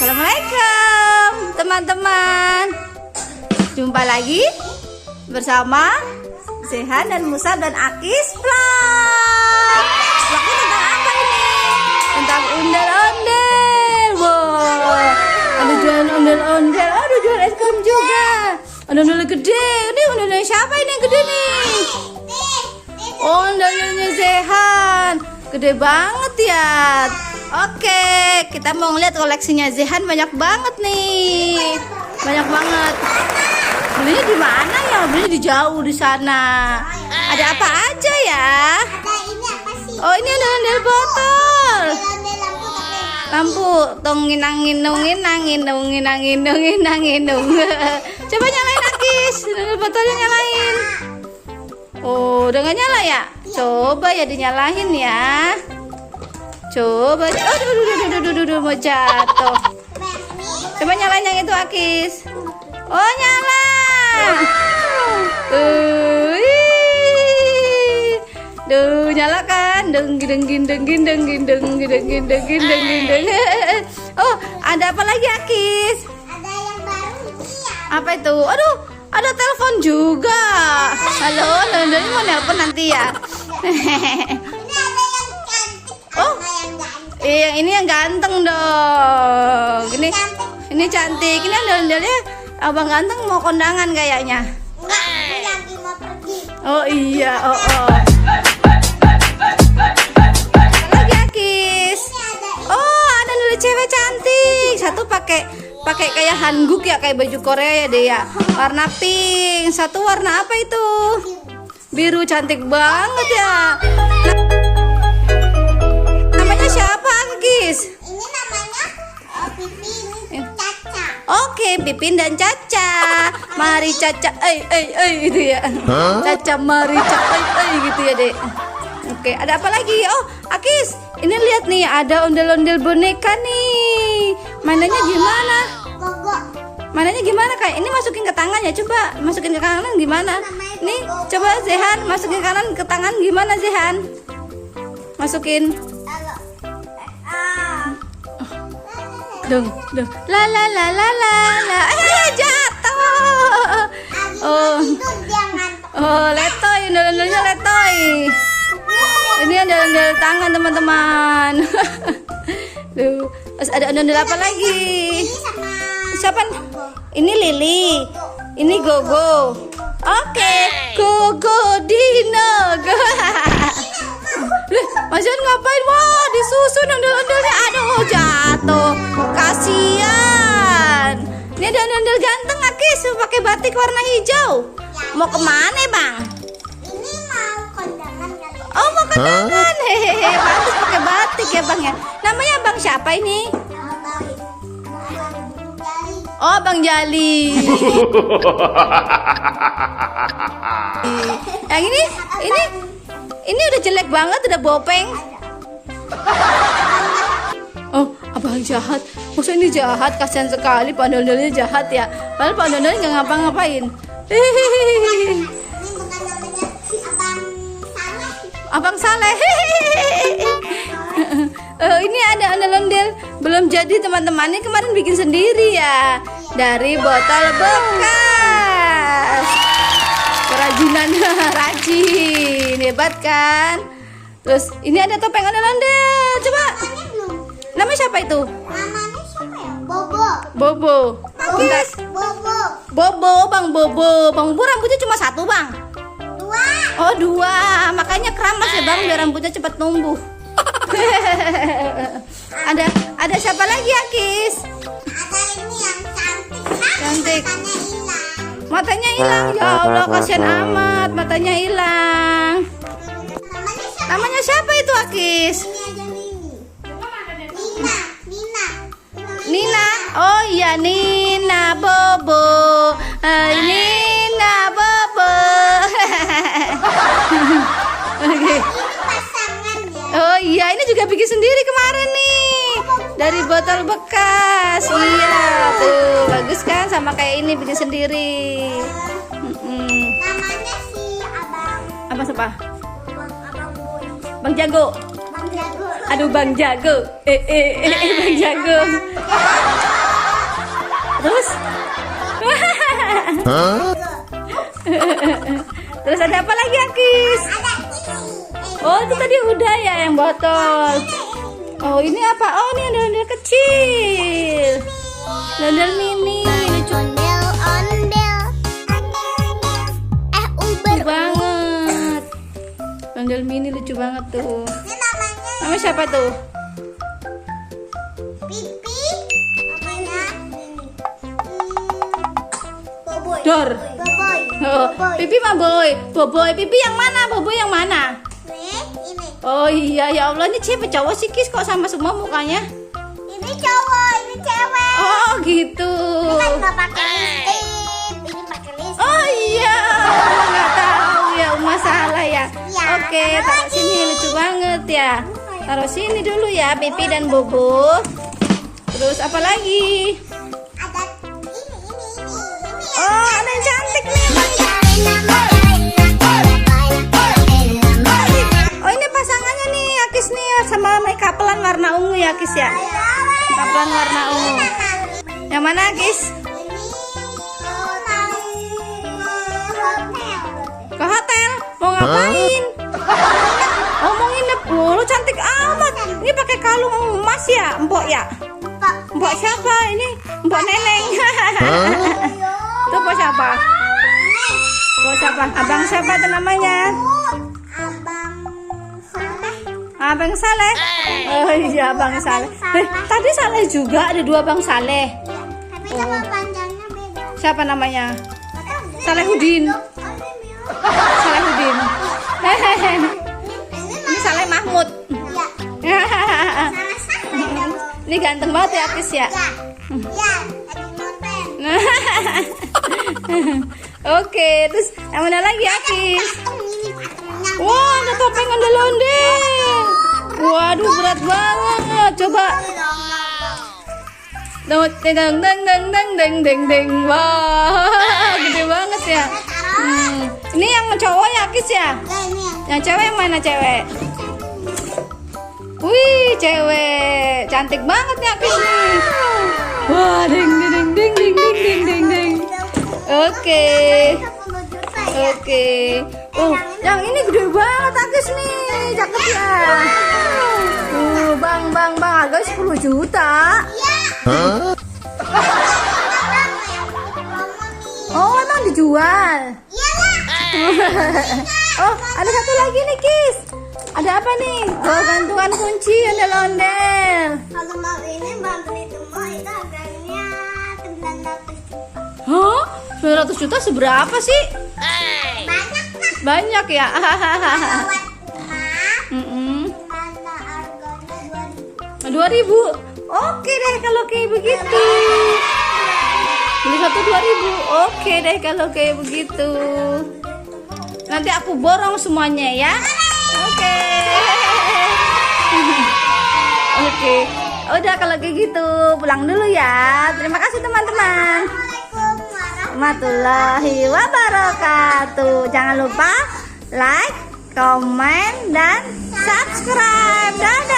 Assalamualaikum teman-teman. Jumpa lagi bersama Zehan dan Musab dan Akis vlog. Vlognya tentang apa ini? Tentang ondel-ondel. Wow, ada jualan ondel-ondel. Aduh, jual es krim juga. Ondel-ondel gede. Ini ondel-ondel siapa ini yang gede nih? Ondel-ondelnya Zehan. Gede banget ya. Oke, kita mau ngeliat koleksinya Zehan, banyak banget nih. Banyak banget. Belinya di mana ya? Belinya di jauh di sana. Ada apa aja ya? Oh, ini ada ondel botol. Lampu tongin angin nungin angin nungin angin nungin angin nung. Coba nyalain Akis. Ondel botolnya nyalain. Oh, udah nggak nyala ya? Coba ya dinyalain ya. Coba. Aduh, mau jatuh. Coba nyalain yang itu Akis. Oh, nyala. Duh, nyala kan? Deng deng deng deng deng deng deng deng deng deng. Oh, ada apa lagi Akis? Ada yang baru ini ya. Apa itu? Aduh, ada telepon juga. Halo, ini mau nelpon nanti ya. Ini ada yang cantik, Oh, ada yang ganteng. yang ini yang ganteng dong. Ini cantik. Ini ondel-ondelnya abang ganteng mau kondangan kayaknya. Enggak, ini lagi mau pergi. Oh iya, oh. Lagi Akis. Ini ada Oh, ada ondel cewek cantik. Satu pakai kayak hanbok ya, kayak baju Korea ya deh ya. Warna pink. Satu warna apa itu? Biru, cantik banget ya. Namanya siapa Akis? ini namanya Pipin Caca. Oke, Pipin dan Caca. Mari Caca, gitu ya. Caca, mari Caca, gitu ya dek. Oke, ada apa lagi? Oh, Akis, ini lihat nih, ada ondel-ondel boneka nih. Mainannya gimana? Gogo. Mainannya gimana kayak? Ini masukin ke tangan ya, coba masukin ke kanan gimana? Nih, coba Zehan masukin ke kanan ke tangan gimana Zehan? Masukin. Halo. Ah. Dong. La. Jatuh. Oh. Itu dia ngantuk. Oh, letoy, ondel-ondelnya letoy. Ini ondel-ondel tangan teman-teman. Duh, terus ada ondel-ondel apa lagi? Ini sama Siapa? Ini Lili. Ini Gogo. Oke, Gogo Dino. Mas Jan ngapain? Wah, disusun ondel-ondelnya. Aduh, jatuh. Kasian. Ini ada ondel ganteng Akis pakai batik warna hijau. Mau kemana Bang? ini mau kondangan kali. Oh, mau kondangan. Hehehe, bagus pakai batik ya Bang ya. Namanya Bang siapa ini? Oh, Bang Jali. Yang ini udah jelek banget, udah bopeng. Oh, abang jahat. Maksudnya ini jahat, kasihan sekali. Pak Ondel-ondelnya jahat ya. Padahal Pak Ondel-ondelnya nggak ngapa-ngapain. Ini bukan namanya Abang Abang Saleh. Saleh. Ini ada ondel-ondel belum jadi teman-teman. Ini kemarin bikin sendiri ya, dari botol bekas. Kerajinan rajin, hebat kan? Terus ini ada topeng ondel-ondel. Coba, Namanya belum. namanya siapa itu? Namanya siapa ya? Bobo. Bobo. Bentar. Bobo. Bobo, Bang Bobo. Bang Bobo rambutnya cuma satu Bang. Dua. Oh, dua. Makanya keramas ya Bang, biar rambutnya cepat tumbuh. ada siapa lagi Akis? Ada ini yang cantik. Cantik. Matanya Matanya hilang. hilang. Ya Allah, kasihan amat, matanya hilang. Namanya Namanya siapa siapa? itu Akis? Ini ada Nini. Nina. Nina. Oh iya, Nina Bobo. Nina Bobo. Oke. Pasangan ya. Oh iya, ini juga bikin sendiri kemarin nih. Dari botol bekas. Iya, tuh. Bagus kan, sama kayak ini bikin sendiri. Namanya si Abang Apa siapa? Abang Boy. Bang Jago. Bang Jago. Aduh, Bang Jago. Bang Jago. Terus ada apa lagi Akis? Ada ini. Oh itu tadi udah ya yang botol. Oh ini apa? Oh ini ada ondel kecil. Ondel mini. Lucu Ondel. banget. Ondel mini lucu banget tuh. Ini namanya Nama siapa tuh? Pipi. Namanya ini. Boboy. Dor. Boboy. Oh, Pipi mah boy. Boboy. Pipi yang mana? Boboy yang mana? Ini. Oh iya ya Allah ini cewek cowok sih Kis kok sama semua mukanya? Ini cowok, ini cewek. Oh gitu. Ini kan nggak pakai lipstick. Ini pakai lipstick. Oh iya, Uma nggak tahu ya, Uma salah ya. Iya, Oke, taruh taruh lagi. sini lucu banget ya. Taruh sini dulu ya, Pipi dan Bobo. Terus apa lagi? Ada ini. Oh, ada yang cantik nih. Oh ini pasangannya nih, Akis nih sama make upelan warna ungu ya, Akis ya. Make upelan warna ungu. Yang mana, Akis? Ke hotel. Mau ngapain? Oh mau nginep. Oh, lu cantik amat. Ini pakai kalung emas ya, Mbok ya? Mbok siapa ini? Mbok Neneng. Itu Mbok siapa? Mbok siapa? Abang siapa tuh namanya? Abang Saleh. Oh iya Abang Saleh. Tadi Saleh juga ada dua Bang Saleh. Tapi nama panjangnya beda. Siapa namanya? Salehudin. Salehudin. Hehehe. Ini Saleh Mahmud. Ya, sama-sama. Ini ganteng banget ya Akis ya. Ya, lagi moten. Oke, terus yang mana lagi Akis? Ini patungnya. Wah, ada topeng ondel-ondel. Waduh, berat banget. Coba. Deng deng deng deng deng deng deng deng. Wah, gede banget ya. Ini yang cowok ya Akis ya? Ya, ini yang Yang cewek yang mana cewek? Wih, cewek cantik banget ya Akis nih. Wah, ding ding ding ding ding ding ding ding. Oke. 10 juta ya. Oke. Oh, yang ini gede banget Akis nih, cakep ya. Bang, harga 10 juta. Iya. Oh, emang dijual. Iyalah. Oh, ada satu lagi nih, Kis. Ada apa nih? Oh, gantungan kunci ondel-ondel. Kalau mau ini bang beli semua itu harganya 900 juta. Hah? 900 juta seberapa sih? Banyak lah. Banyak ya. Lewat rumah. Mm-mm. Mana harganya 2.000. Oke deh kalau kayak begitu. Beli satu 2.000. Oke deh kalau kayak begitu. Nanti aku borong semuanya ya. Oke. Oke. Udah kalau kayak gitu pulang dulu ya. Terima kasih teman-teman. Assalamualaikum Warahmatullahi wabarakatuh. Jangan lupa like, komen, dan subscribe. Dadah.